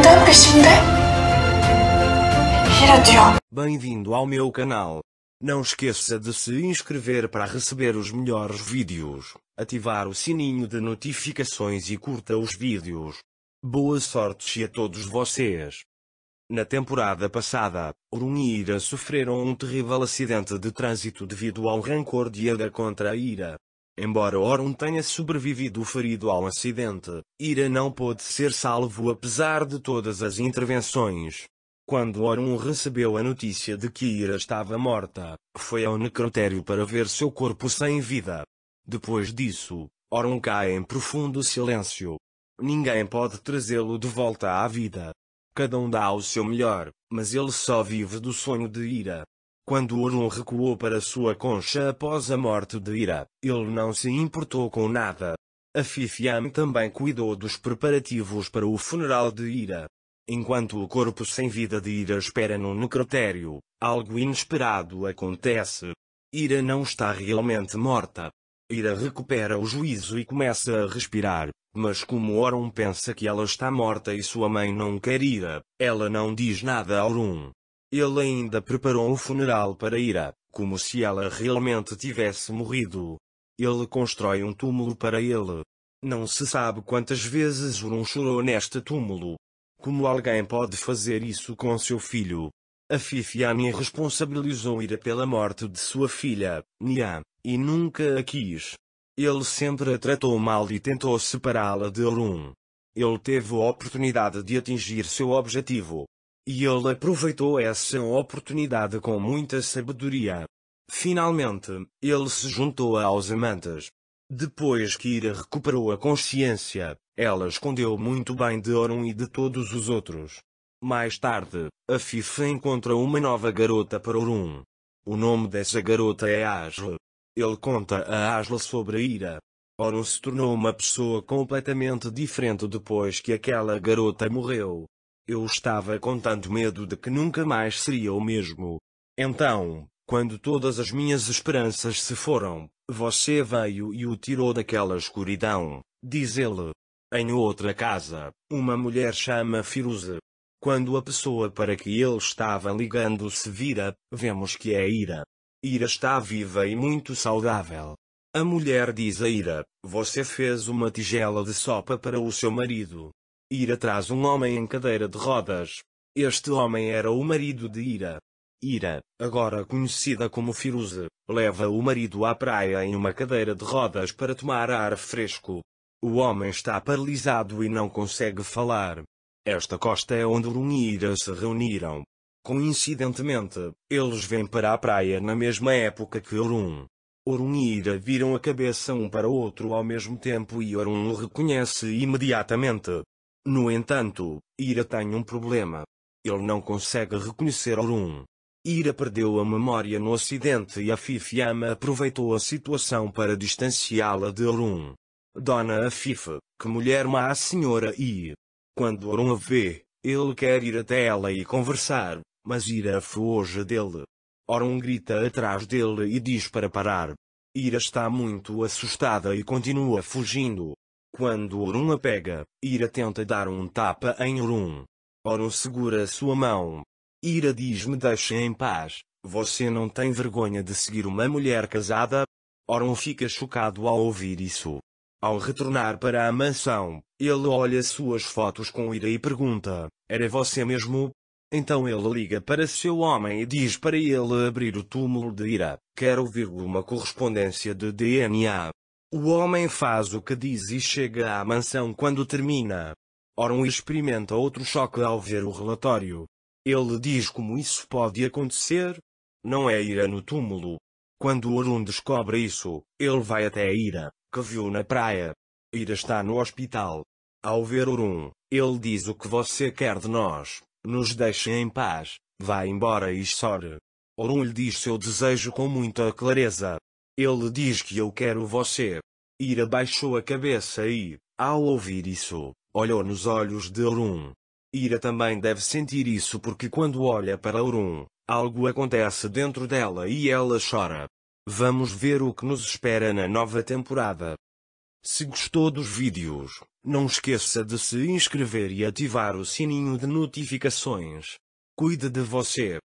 된다는 뜻인데? 이라디오. Bem-vindo ao meu canal. Não esqueça de se inscrever para receber os melhores vídeos, ativar o sininho de notificações e curta os vídeos. Boa sorte a todos vocês. Na temporada passada, Orun e Ira sofreram um terrível acidente de trânsito devido ao rancor de Ada contra Ira. Embora Orun tenha sobrevivido ferido ao acidente, Ira não pôde ser salvo apesar de todas as intervenções. Quando Orun recebeu a notícia de que Ira estava morta, foi ao necrotério para ver seu corpo sem vida. Depois disso, Orun cai em profundo silêncio. Ninguém pode trazê-lo de volta à vida. Cada um dá o seu melhor, mas ele só vive do sonho de Ira. Quando Orun recuou para sua concha após a morte de Ira, ele não se importou com nada. A Fifiam também cuidou dos preparativos para o funeral de Ira. Enquanto o corpo sem vida de Ira espera no necrotério, algo inesperado acontece. Ira não está realmente morta. Ira recupera o juízo e começa a respirar, mas como Orun pensa que ela está morta e sua mãe não quer Ira, ela não diz nada a Orun. Ele ainda preparou o funeral para Ira, como se ela realmente tivesse morrido. Ele constrói um túmulo para ele. Não se sabe quantas vezes Orun chorou neste túmulo. Como alguém pode fazer isso com seu filho? A Fifiani responsabilizou Ira pela morte de sua filha, Nia, e nunca a quis. Ele sempre a tratou mal e tentou separá-la de Orun. Ele teve a oportunidade de atingir seu objetivo. E ele aproveitou essa oportunidade com muita sabedoria. Finalmente, ele se juntou aos amantes. Depois que Ira recuperou a consciência, ela escondeu muito bem de Orun e de todos os outros. Mais tarde, a Fifi encontra uma nova garota para Orun. O nome dessa garota é Asla. Ele conta a Asla sobre a Ira. Orun se tornou uma pessoa completamente diferente depois que aquela garota morreu. Eu estava com tanto medo de que nunca mais seria o mesmo. Então, quando todas as minhas esperanças se foram, você veio e o tirou daquela escuridão, diz ele. Em outra casa, uma mulher chama Firuze. Quando a pessoa para que ele estava ligando se vira, vemos que é Ira. Ira está viva e muito saudável. A mulher diz a Ira, você fez uma tigela de sopa para o seu marido. Ira traz um homem em cadeira de rodas. Este homem era o marido de Ira. Ira, agora conhecida como Firuze, leva o marido à praia em uma cadeira de rodas para tomar ar fresco. O homem está paralisado e não consegue falar. Esta costa é onde Orun e Ira se reuniram. Coincidentemente, eles vêm para a praia na mesma época que Orun. Orun e Ira viram a cabeça um para o outro ao mesmo tempo e Orun o reconhece imediatamente. No entanto, Ira tem um problema. Ele não consegue reconhecer Orun. Ira perdeu a memória no acidente e a Fifiama aproveitou a situação para distanciá-la de Orun. Dona Afife, que mulher má a senhora e... Quando Orun a vê, ele quer ir até ela e conversar, mas Ira foge dele. Orun grita atrás dele e diz para parar. Ira está muito assustada e continua fugindo. Quando Orun a pega, Ira tenta dar um tapa em Orun. Orun segura sua mão. Ira diz: me deixe em paz, você não tem vergonha de seguir uma mulher casada? Orun fica chocado ao ouvir isso. Ao retornar para a mansão, ele olha suas fotos com Ira e pergunta, era você mesmo? Então ele liga para seu homem e diz para ele abrir o túmulo de Ira, quer ouvir uma correspondência de DNA. O homem faz o que diz e chega à mansão quando termina. Orun experimenta outro choque ao ver o relatório. Ele diz como isso pode acontecer? Não é Ira no túmulo. Quando Orun descobre isso, ele vai até Ira, que viu na praia. Ira está no hospital. Ao ver Orun, ele diz o que você quer de nós, nos deixe em paz, vá embora e chore. Orun lhe diz seu desejo com muita clareza. Ele diz que eu quero você. Ira baixou a cabeça e, ao ouvir isso, olhou nos olhos de Orun. Ira também deve sentir isso porque quando olha para Orun, algo acontece dentro dela e ela chora. Vamos ver o que nos espera na nova temporada. Se gostou dos vídeos, não esqueça de se inscrever e ativar o sininho de notificações. Cuide de você.